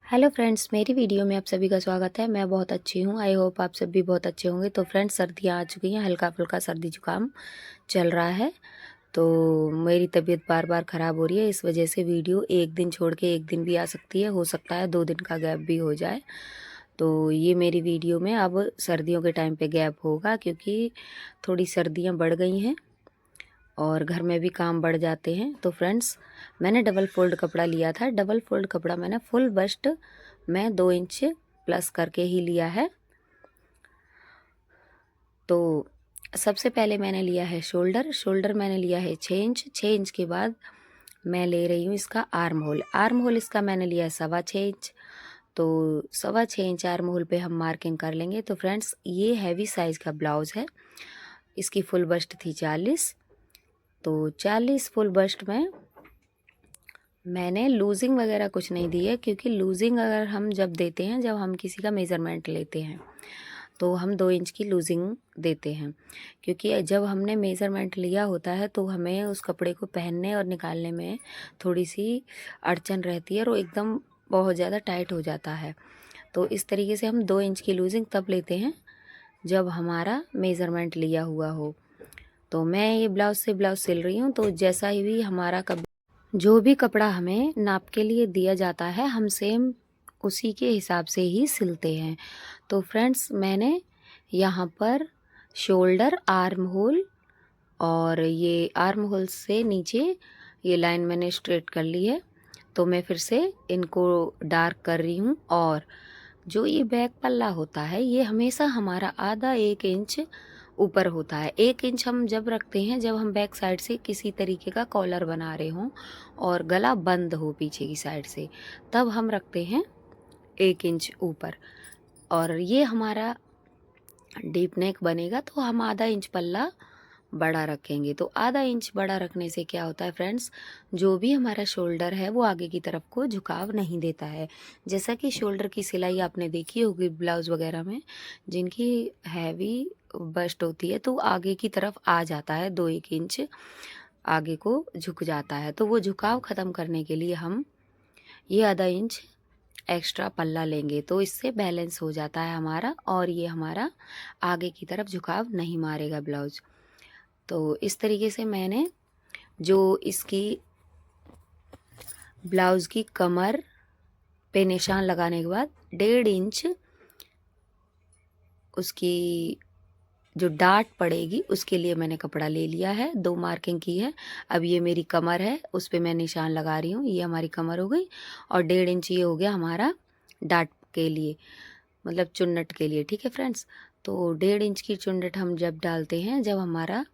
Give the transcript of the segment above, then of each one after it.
Hello friends, मेरी video में आप सभी का स्वागत है। मैं बहुत अच्छी हूँ। आई होप आप सब भी बहुत अच्छे होंगे। तो फ्रेंड्स, सर्दियाँ आ चुकी हैं, हल्का फुल्का सर्दी जुकाम चल रहा है। तो मेरी तबीयत बार बार ख़राब हो रही है, इस वजह से वीडियो एक दिन छोड़ के एक दिन भी आ सकती है, हो सकता है 2 दिन का गैप भी हो जाए। तो ये मेरी वीडियो में अब सर्दियों के टाइम पे गैप होगा, क्योंकि थोड़ी सर्दियाँ बढ़ गई हैं और घर में भी काम बढ़ जाते हैं। तो फ्रेंड्स, मैंने डबल फोल्ड कपड़ा लिया था। डबल फोल्ड कपड़ा मैंने फुल बस्ट में 2 इंच प्लस करके ही लिया है। तो सबसे पहले मैंने लिया है शोल्डर मैंने लिया है 6 इंच। 6 इंच के बाद मैं ले रही हूँ इसका आर्म होल इसका मैंने लिया है 6.25 इंच। तो 6.25 इंच आर्म होल पे हम मार्किंग कर लेंगे। तो फ्रेंड्स, ये हैवी साइज़ का ब्लाउज़ है। इसकी फुल बस्ट थी 40। तो 40 फुल बस्ट में मैंने लूजिंग वगैरह कुछ नहीं दी है, क्योंकि लूजिंग अगर हम जब देते हैं, जब हम किसी का मेज़रमेंट लेते हैं, तो हम 2 इंच की लूजिंग देते हैं। क्योंकि जब हमने मेज़रमेंट लिया होता है तो हमें उस कपड़े को पहनने और निकालने में थोड़ी सी अड़चन रहती है और वो एकदम बहुत ज़्यादा टाइट हो जाता है। तो इस तरीके से हम 2 इंच की लूजिंग तब लेते हैं जब हमारा मेज़रमेंट लिया हुआ हो। तो मैं ये ब्लाउज़ से ब्लाउज़ सिल रही हूँ। तो जैसा ही भी हमारा जो भी कपड़ा हमें नाप के लिए दिया जाता है, हम सेम उसी के हिसाब से ही सिलते हैं। तो फ्रेंड्स, मैंने यहाँ पर शोल्डर, आर्म होल और ये आर्म होल से नीचे ये लाइन मैंने स्ट्रेट कर ली है। तो मैं फिर से इनको डार्क कर रही हूँ। और जो ये बैक पल्ला होता है, ये हमेशा हमारा आधा 1 इंच ऊपर होता है। 1 इंच हम जब रखते हैं, जब हम बैक साइड से किसी तरीके का कॉलर बना रहे हों और गला बंद हो पीछे की साइड से, तब हम रखते हैं 1 इंच ऊपर। और ये हमारा डीप नेक बनेगा तो हम आधा इंच पल्ला बड़ा रखेंगे। तो आधा इंच बड़ा रखने से क्या होता है फ्रेंड्स, जो भी हमारा शोल्डर है वो आगे की तरफ को झुकाव नहीं देता है। जैसा कि शोल्डर की सिलाई आपने देखी होगी ब्लाउज़ वगैरह में, जिनकी हैवी बस्ट होती है तो आगे की तरफ आ जाता है, 2-1 इंच आगे को झुक जाता है। तो वो झुकाव ख़त्म करने के लिए हम ये आधा इंच एक्स्ट्रा पल्ला लेंगे, तो इससे बैलेंस हो जाता है हमारा, और ये हमारा आगे की तरफ झुकाव नहीं मारेगा ब्लाउज़। तो इस तरीके से मैंने जो इसकी ब्लाउज़ की कमर पे निशान लगाने के बाद 1.5 इंच उसकी जो डाट पड़ेगी उसके लिए मैंने कपड़ा ले लिया है, 2 मार्किंग की है। अब ये मेरी कमर है, उस पे मैं निशान लगा रही हूँ। ये हमारी कमर हो गई और 1.5 इंच ये हो गया हमारा डाट के लिए, मतलब चुन्नट के लिए। ठीक है फ्रेंड्स, तो 1.5 इंच की चुन्नट हम जब डालते हैं, जब हमारा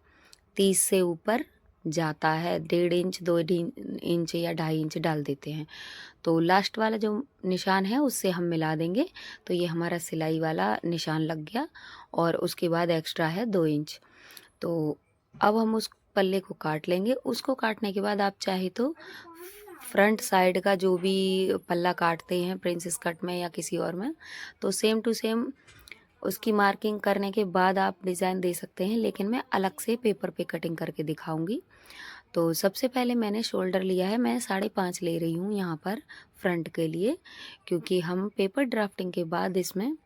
30 से ऊपर जाता है, 1.5 इंच, 2 इंच या 2.5 इंच डाल देते हैं, तो लास्ट वाला जो निशान है उससे हम मिला देंगे। तो ये हमारा सिलाई वाला निशान लग गया और उसके बाद एक्स्ट्रा है 2 इंच। तो अब हम उस पल्ले को काट लेंगे। उसको काटने के बाद आप चाहे तो फ्रंट साइड का जो भी पल्ला काटते हैं प्रिंसेस कट में या किसी और में, तो सेम टू सेम उसकी मार्किंग करने के बाद आप डिज़ाइन दे सकते हैं, लेकिन मैं अलग से पेपर पे कटिंग करके दिखाऊंगी। तो सबसे पहले मैंने शोल्डर लिया है, मैं 5.5 ले रही हूँ यहाँ पर फ्रंट के लिए, क्योंकि हम पेपर ड्राफ्टिंग के बाद इसमें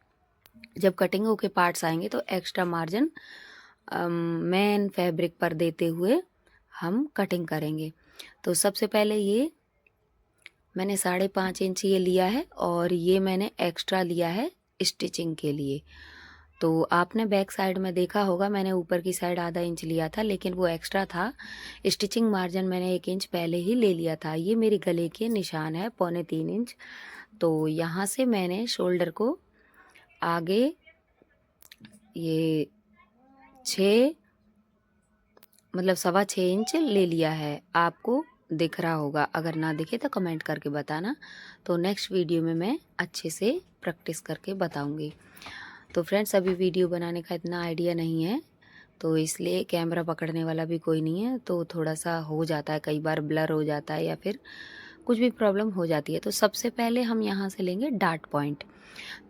जब कटिंग होके पार्ट्स आएंगे तो एक्स्ट्रा मार्जिन मेन फैब्रिक पर देते हुए हम कटिंग करेंगे। तो सबसे पहले ये मैंने 5.5 इंच ये लिया है और ये मैंने एक्स्ट्रा लिया है स्टिचिंग के लिए। तो आपने बैक साइड में देखा होगा, मैंने ऊपर की साइड आधा इंच लिया था, लेकिन वो एक्स्ट्रा था। स्टिचिंग मार्जिन मैंने 1 इंच पहले ही ले लिया था। ये मेरी गले के निशान है 3.25 इंच। तो यहाँ से मैंने शोल्डर को आगे ये 6 मतलब 6.25 इंच ले लिया है। आपको दिख रहा होगा, अगर ना दिखे तो कमेंट करके बताना। तो नेक्स्ट वीडियो में मैं अच्छे से प्रैक्टिस करके बताऊंगी। तो फ्रेंड्स, अभी वीडियो बनाने का इतना आइडिया नहीं है, तो इसलिए कैमरा पकड़ने वाला भी कोई नहीं है, तो थोड़ा सा हो जाता है, कई बार ब्लर हो जाता है या फिर कुछ भी प्रॉब्लम हो जाती है। तो सबसे पहले हम यहाँ से लेंगे डार्ट पॉइंट।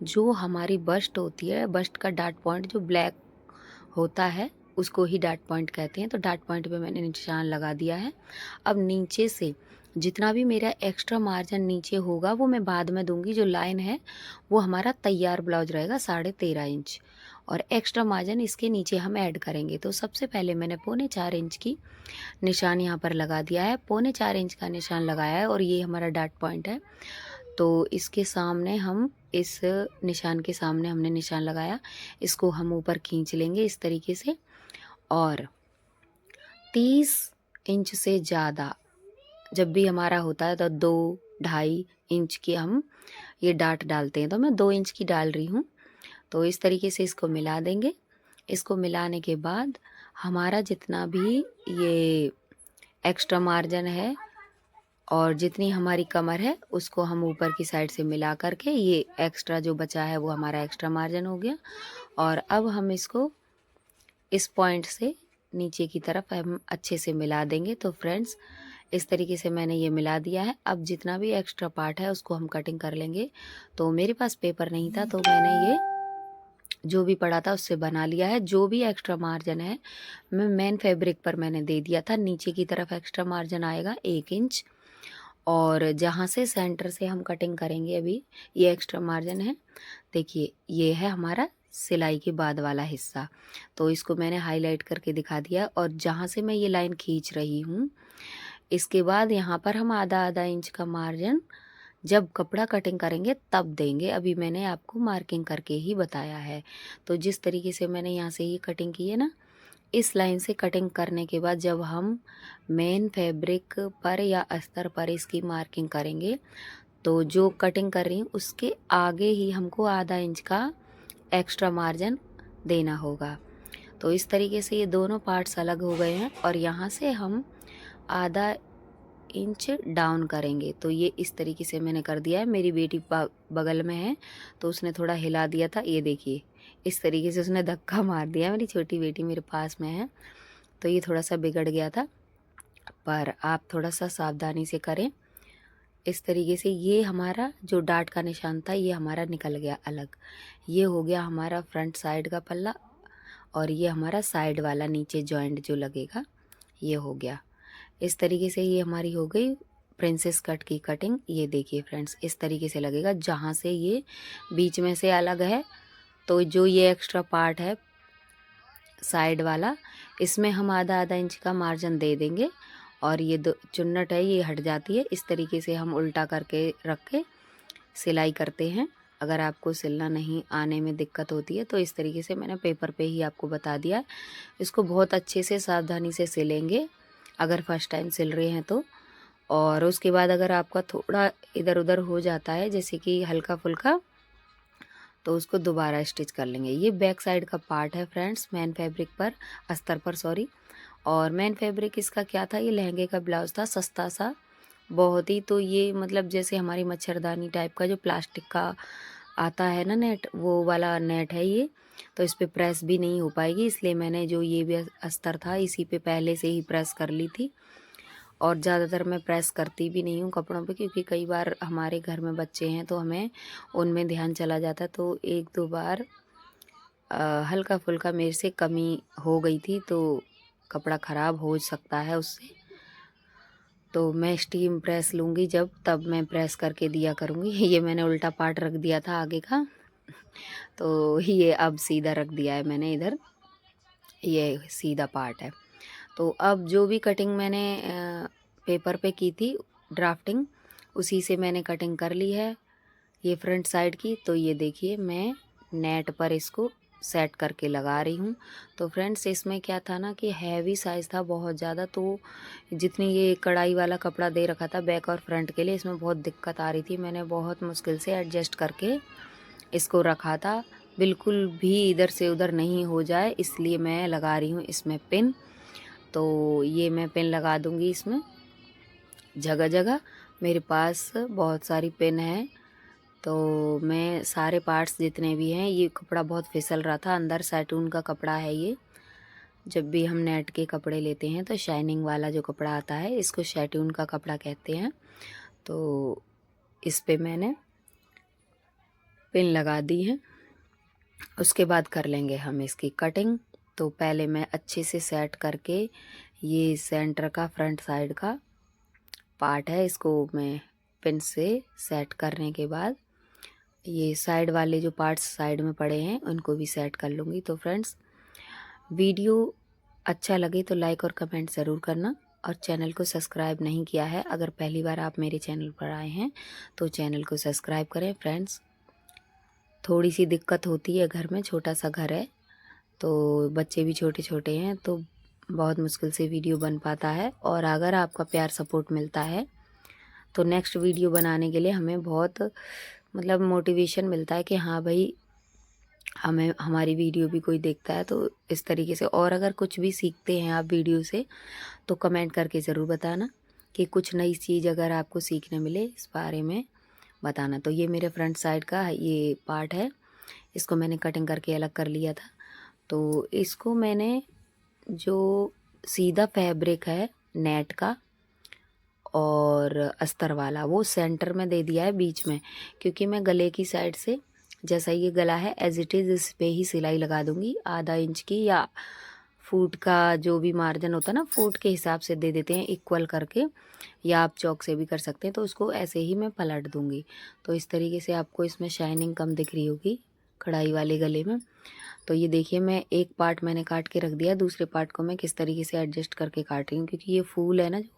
जो हमारी बस्ट होती है, बस्ट का डार्ट पॉइंट जो ब्लैक होता है उसको ही डार्ट पॉइंट कहते हैं। तो डार्ट पॉइंट पे मैंने निशान लगा दिया है। अब नीचे से जितना भी मेरा एक्स्ट्रा मार्जिन नीचे होगा वो मैं बाद में दूंगी। जो लाइन है वो हमारा तैयार ब्लाउज रहेगा 13.5 इंच, और एक्स्ट्रा मार्जिन इसके नीचे हम ऐड करेंगे। तो सबसे पहले मैंने 4.25 इंच की निशान यहाँ पर लगा दिया है। 4.25 इंच का निशान लगाया है और ये हमारा डॉट पॉइंट है। तो इसके सामने हम इस निशान के सामने हमने निशान लगाया, इसको हम ऊपर खींच लेंगे इस तरीके से। और 30 इंच से ज़्यादा जब भी हमारा होता है तो 2-2.5 इंच की हम ये डाट डालते हैं। तो मैं 2 इंच की डाल रही हूँ। तो इस तरीके से इसको मिला देंगे। इसको मिलाने के बाद हमारा जितना भी ये एक्स्ट्रा मार्जिन है और जितनी हमारी कमर है उसको हम ऊपर की साइड से मिला करके, ये एक्स्ट्रा जो बचा है वो हमारा एक्स्ट्रा मार्जिन हो गया। और अब हम इसको इस पॉइंट से नीचे की तरफ हम अच्छे से मिला देंगे। तो फ्रेंड्स, इस तरीके से मैंने ये मिला दिया है। अब जितना भी एक्स्ट्रा पार्ट है उसको हम कटिंग कर लेंगे। तो मेरे पास पेपर नहीं था तो मैंने ये जो भी पड़ा था उससे बना लिया है। जो भी एक्स्ट्रा मार्जिन है मैं मेन फैब्रिक पर मैंने दे दिया था। नीचे की तरफ एक्स्ट्रा मार्जिन आएगा 1 इंच, और जहाँ से सेंटर से हम कटिंग करेंगे अभी ये एक्स्ट्रा मार्जिन है। देखिए ये है हमारा सिलाई के बाद वाला हिस्सा। तो इसको मैंने हाईलाइट करके दिखा दिया। और जहाँ से मैं ये लाइन खींच रही हूँ इसके बाद यहाँ पर हम आधा इंच का मार्जिन जब कपड़ा कटिंग करेंगे तब देंगे। अभी मैंने आपको मार्किंग करके ही बताया है। तो जिस तरीके से मैंने यहाँ से ही कटिंग की है ना, इस लाइन से कटिंग करने के बाद जब हम मेन फैब्रिक पर या अस्तर पर इसकी मार्किंग करेंगे तो जो कटिंग कर रही हूँ उसके आगे ही हमको आधा इंच का एक्स्ट्रा मार्जिन देना होगा। तो इस तरीके से ये दोनों पार्ट्स अलग हो गए हैं और यहाँ से हम आधा इंच डाउन करेंगे। तो ये इस तरीके से मैंने कर दिया है। मेरी बेटी बगल में है तो उसने थोड़ा हिला दिया था। ये देखिए इस तरीके से उसने धक्का मार दिया। मेरी छोटी बेटी मेरे पास में है तो ये थोड़ा सा बिगड़ गया था, पर आप थोड़ा सा सावधानी से करें। इस तरीके से ये हमारा जो डाट का निशान था ये हमारा निकल गया अलग। ये हो गया हमारा फ्रंट साइड का पल्ला, और ये हमारा साइड वाला नीचे जॉइंट जो लगेगा ये हो गया। इस तरीके से ये हमारी हो गई प्रिंसेस कट की कटिंग। ये देखिए फ्रेंड्स, इस तरीके से लगेगा। जहाँ से ये बीच में से अलग है तो जो ये एक्स्ट्रा पार्ट है साइड वाला, इसमें हम आधा इंच का मार्जिन दे देंगे और ये दो चुन्नट है ये हट जाती है। इस तरीके से हम उल्टा करके रख के सिलाई करते हैं। अगर आपको सिलना नहीं आने में दिक्कत होती है तो इस तरीके से मैंने पेपर पे ही आपको बता दिया। इसको बहुत अच्छे से सावधानी से सिलेंगे अगर फर्स्ट टाइम सिल रहे हैं तो। और उसके बाद अगर आपका थोड़ा इधर उधर हो जाता है जैसे कि हल्का फुल्का, तो उसको दोबारा स्टिच कर लेंगे। ये बैक साइड का पार्ट है फ्रेंड्स, मेन फैब्रिक पर, अस्तर पर सॉरी। और मेन फैब्रिक इसका क्या था, ये लहंगे का ब्लाउज था सस्ता सा बहुत ही। तो ये मतलब जैसे हमारी मच्छरदानी टाइप का जो प्लास्टिक का आता है ना नेट, वो वाला नेट है ये। तो इस पे प्रेस भी नहीं हो पाएगी, इसलिए मैंने जो ये भी अस्तर था इसी पे पहले से ही प्रेस कर ली थी। और ज़्यादातर मैं प्रेस करती भी नहीं हूँ कपड़ों पे, क्योंकि कई बार हमारे घर में बच्चे हैं तो हमें उनमें ध्यान चला जाता है। तो 1-2 बार हल्का फुल्का मेरे से कमी हो गई थी तो कपड़ा ख़राब हो सकता है उससे। तो मैं स्टीम प्रेस लूँगी जब, तब मैं प्रेस करके दिया करूँगी। ये मैंने उल्टा पार्ट रख दिया था आगे का, तो ये अब सीधा रख दिया है मैंने इधर, ये सीधा पार्ट है। तो अब जो भी कटिंग मैंने पेपर पे की थी ड्राफ्टिंग, उसी से मैंने कटिंग कर ली है ये फ्रंट साइड की। तो ये देखिए मैं नेट पर इसको सेट करके लगा रही हूँ। तो फ्रेंड्स इसमें क्या था ना कि हैवी साइज़ था बहुत ज़्यादा, तो जितनी ये कढ़ाई वाला कपड़ा दे रखा था बैक और फ्रंट के लिए, इसमें बहुत दिक्कत आ रही थी। मैंने बहुत मुश्किल से एडजस्ट करके इसको रखा था, बिल्कुल भी इधर से उधर नहीं हो जाए, इसलिए मैं लगा रही हूँ इसमें पिन। तो ये मैं पिन लगा दूँगी इसमें जगह जगह। मेरे पास बहुत सारी पिन है, तो मैं सारे पार्ट्स जितने भी हैं, ये कपड़ा बहुत फिसल रहा था, अंदर सैटून का कपड़ा है ये। जब भी हम नेट के कपड़े लेते हैं तो शाइनिंग वाला जो कपड़ा आता है इसको सैटून का कपड़ा कहते हैं। तो इस पे मैंने पिन लगा दी है। उसके बाद कर लेंगे हम इसकी कटिंग। तो पहले मैं अच्छे से सेट करके ये सेंटर का फ्रंट साइड का पार्ट है, इसको मैं पिन से सेट करने के बाद ये साइड वाले जो पार्ट्स साइड में पड़े हैं उनको भी सेट कर लूँगी। तो फ्रेंड्स, वीडियो अच्छा लगे तो लाइक और कमेंट ज़रूर करना, और चैनल को सब्सक्राइब नहीं किया है, अगर पहली बार आप मेरे चैनल पर आए हैं तो चैनल को सब्सक्राइब करें। फ्रेंड्स, थोड़ी सी दिक्कत होती है, घर में छोटा सा घर है तो बच्चे भी छोटे छोटे हैं, तो बहुत मुश्किल से वीडियो बन पाता है। और अगर आपका प्यार सपोर्ट मिलता है तो नेक्स्ट वीडियो बनाने के लिए हमें बहुत मतलब मोटिवेशन मिलता है कि हाँ भाई, हमें हमारी वीडियो भी कोई देखता है। तो इस तरीके से, और अगर कुछ भी सीखते हैं आप वीडियो से तो कमेंट करके ज़रूर बताना कि कुछ नई चीज़ अगर आपको सीखने मिले इस बारे में बताना। तो ये मेरे फ्रंट साइड का ये पार्ट है, इसको मैंने कटिंग करके अलग कर लिया था। तो इसको मैंने जो सीधा फैब्रिक है नेट का और अस्तर वाला, वो सेंटर में दे दिया है बीच में, क्योंकि मैं गले की साइड से, जैसा ये गला है एज इट इज़, इस पे ही सिलाई लगा दूंगी। आधा इंच की या फुट का जो भी मार्जिन होता है ना, फुट के हिसाब से दे देते हैं इक्वल करके, या आप चौक से भी कर सकते हैं। तो उसको ऐसे ही मैं पलट दूंगी। तो इस तरीके से आपको इसमें शाइनिंग कम दिख रही होगी कढ़ाई वाले गले में। तो ये देखिए, मैं एक पार्ट मैंने काट के रख दिया, दूसरे पार्ट को मैं किस तरीके से एडजस्ट करके काट रही हूँ, क्योंकि ये फूल है ना जो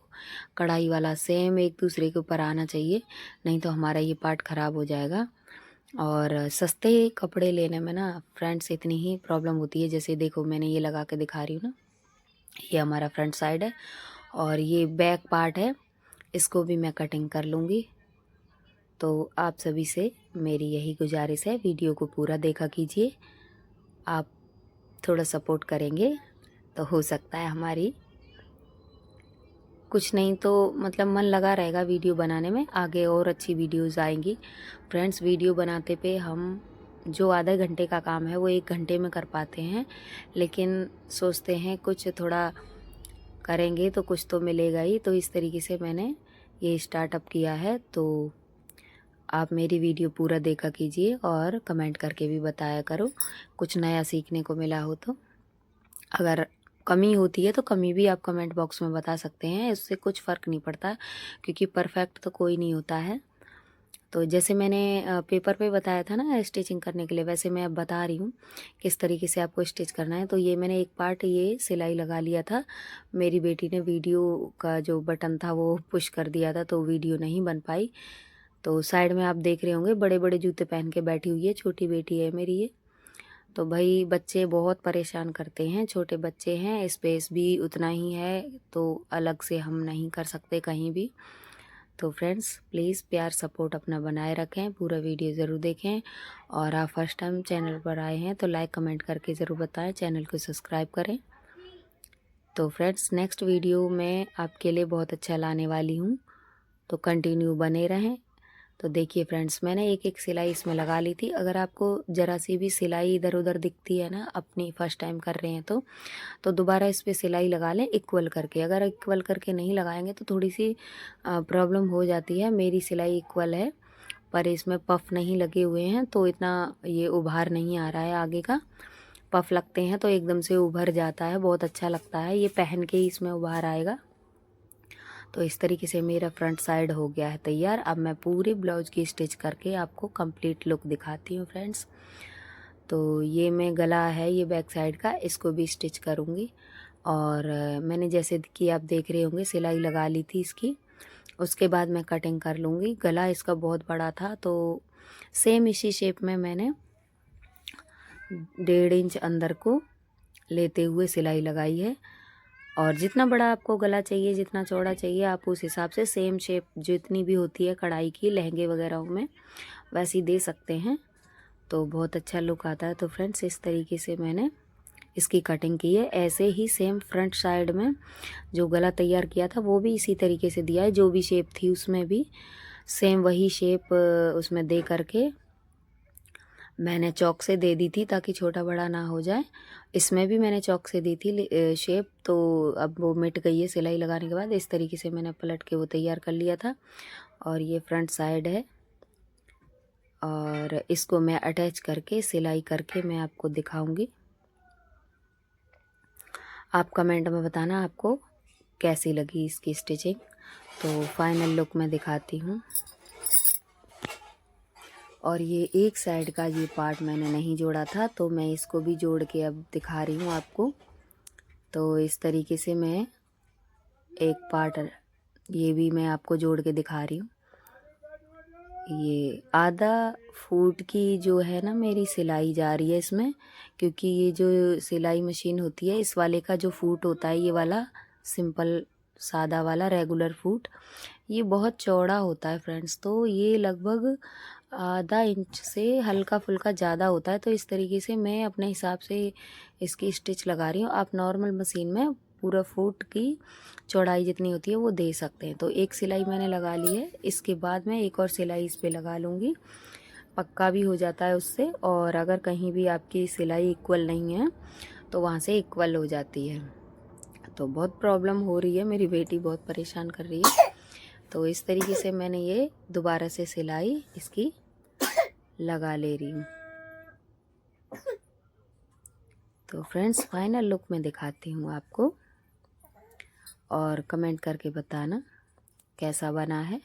कढ़ाई वाला, सेम एक दूसरे के ऊपर आना चाहिए, नहीं तो हमारा ये पार्ट ख़राब हो जाएगा। और सस्ते कपड़े लेने में ना फ्रेंड्स इतनी ही प्रॉब्लम होती है। जैसे देखो, मैंने ये लगा के दिखा रही हूँ ना, ये हमारा फ्रंट साइड है और ये बैक पार्ट है, इसको भी मैं कटिंग कर लूँगी। तो आप सभी से मेरी यही गुजारिश है, वीडियो को पूरा देखा कीजिए। आप थोड़ा सपोर्ट करेंगे तो हो सकता है हमारी कुछ नहीं तो मतलब मन लगा रहेगा वीडियो बनाने में, आगे और अच्छी वीडियोस आएंगी। फ्रेंड्स, वीडियो बनाते पे हम जो आधे घंटे का काम है वो 1 घंटे में कर पाते हैं, लेकिन सोचते हैं कुछ थोड़ा करेंगे तो कुछ तो मिलेगा ही। तो इस तरीके से मैंने ये स्टार्टअप किया है। तो आप मेरी वीडियो पूरा देखा कीजिए और कमेंट करके भी बताया करो, कुछ नया सीखने को मिला हो तो। अगर कमी होती है तो कमी भी आप कमेंट बॉक्स में बता सकते हैं, इससे कुछ फ़र्क नहीं पड़ता, क्योंकि परफेक्ट तो कोई नहीं होता है। तो जैसे मैंने पेपर पे बताया था ना स्टिचिंग करने के लिए, वैसे मैं अब बता रही हूँ किस तरीके से आपको स्टिच करना है। तो ये मैंने एक पार्ट ये सिलाई लगा लिया था, मेरी बेटी ने वीडियो का जो बटन था वो पुश कर दिया था तो वीडियो नहीं बन पाई। तो साइड में आप देख रहे होंगे बड़े बड़े जूते पहन के बैठी हुई है, छोटी बेटी है मेरी ये। तो भाई बच्चे बहुत परेशान करते हैं, छोटे बच्चे हैं, स्पेस भी उतना ही है, तो अलग से हम नहीं कर सकते कहीं भी। तो फ्रेंड्स, प्लीज़ प्यार सपोर्ट अपना बनाए रखें, पूरा वीडियो ज़रूर देखें। और आप फर्स्ट टाइम चैनल पर आए हैं तो लाइक कमेंट करके ज़रूर बताएं, चैनल को सब्सक्राइब करें। तो फ्रेंड्स, नेक्स्ट वीडियो मैं आपके लिए बहुत अच्छा लाने वाली हूँ, तो कंटिन्यू बने रहें। तो देखिए फ्रेंड्स, मैंने एक एक सिलाई इसमें लगा ली थी। अगर आपको ज़रा सी भी सिलाई इधर उधर दिखती है ना, अपनी फर्स्ट टाइम कर रहे हैं तो दोबारा इस पर सिलाई लगा लें इक्वल करके। अगर इक्वल करके नहीं लगाएंगे तो थोड़ी सी प्रॉब्लम हो जाती है। मेरी सिलाई इक्वल है पर इसमें पफ नहीं लगे हुए हैं, तो इतना ये उभार नहीं आ रहा है आगे का। पफ लगते हैं तो एकदम से उभर जाता है, बहुत अच्छा लगता है, ये पहन के ही इसमें उभार आएगा। तो इस तरीके से मेरा फ्रंट साइड हो गया है तैयार। अब मैं पूरे ब्लाउज की स्टिच करके आपको कंप्लीट लुक दिखाती हूँ फ्रेंड्स। तो ये मैं गला है ये बैक साइड का, इसको भी स्टिच करूँगी। और मैंने जैसे कि आप देख रहे होंगे सिलाई लगा ली थी इसकी, उसके बाद मैं कटिंग कर लूँगी। गला इसका बहुत बड़ा था तो सेम इसी शेप में मैंने 1.5 इंच अंदर को लेते हुए सिलाई लगाई है। और जितना बड़ा आपको गला चाहिए, जितना चौड़ा चाहिए, आप उस हिसाब से सेम शेप जितनी भी होती है कढ़ाई की लहंगे वगैरह में वैसी दे सकते हैं, तो बहुत अच्छा लुक आता है। तो फ्रेंड्स, इस तरीके से मैंने इसकी कटिंग की है। ऐसे ही सेम फ्रंट साइड में जो गला तैयार किया था वो भी इसी तरीके से दिया है, जो भी शेप थी उसमें भी सेम वही शेप उसमें दे करके मैंने चौक से दे दी थी ताकि छोटा बड़ा ना हो जाए। इसमें भी मैंने चौक से दी थी शेप, तो अब वो मिट गई है सिलाई लगाने के बाद। इस तरीके से मैंने पलट के वो तैयार कर लिया था। और ये फ्रंट साइड है और इसको मैं अटैच करके सिलाई करके मैं आपको दिखाऊंगी। आप कमेंट में बताना आपको कैसी लगी इसकी स्टिचिंग। तो फाइनल लुक मैं दिखाती हूँ। और ये एक साइड का ये पार्ट मैंने नहीं जोड़ा था, तो मैं इसको भी जोड़ के अब दिखा रही हूँ आपको। तो इस तरीके से मैं एक पार्ट ये भी मैं आपको जोड़ के दिखा रही हूँ। ये आधा फुट की जो है ना मेरी सिलाई जा रही है इसमें, क्योंकि ये जो सिलाई मशीन होती है इस वाले का जो फुट होता है, ये वाला सिंपल सादा वाला रेगुलर फुट, ये बहुत चौड़ा होता है फ्रेंड्स। तो ये लगभग आधा इंच से हल्का फुल्का ज़्यादा होता है। तो इस तरीके से मैं अपने हिसाब से इसकी स्टिच लगा रही हूँ। आप नॉर्मल मशीन में पूरा फुट की चौड़ाई जितनी होती है वो दे सकते हैं। तो एक सिलाई मैंने लगा ली है, इसके बाद मैं एक और सिलाई इस पे लगा लूँगी, पक्का भी हो जाता है उससे। और अगर कहीं भी आपकी सिलाई इक्वल नहीं है तो वहाँ से इक्वल हो जाती है। तो बहुत प्रॉब्लम हो रही है, मेरी बेटी बहुत परेशान कर रही है। तो इस तरीके से मैंने ये दोबारा से सिलाई इसकी लगा ले रही हूँ। तो फ्रेंड्स फाइनल लुक मैं दिखाती हूँ आपको, और कमेंट करके बताना कैसा बना है।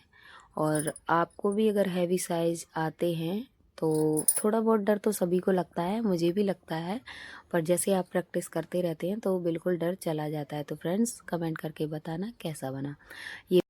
और आपको भी अगर हैवी साइज़ आते हैं तो थोड़ा बहुत डर तो सभी को लगता है, मुझे भी लगता है, पर जैसे आप प्रैक्टिस करते रहते हैं तो बिल्कुल डर चला जाता है। तो फ्रेंड्स कमेंट करके बताना कैसा बना ये।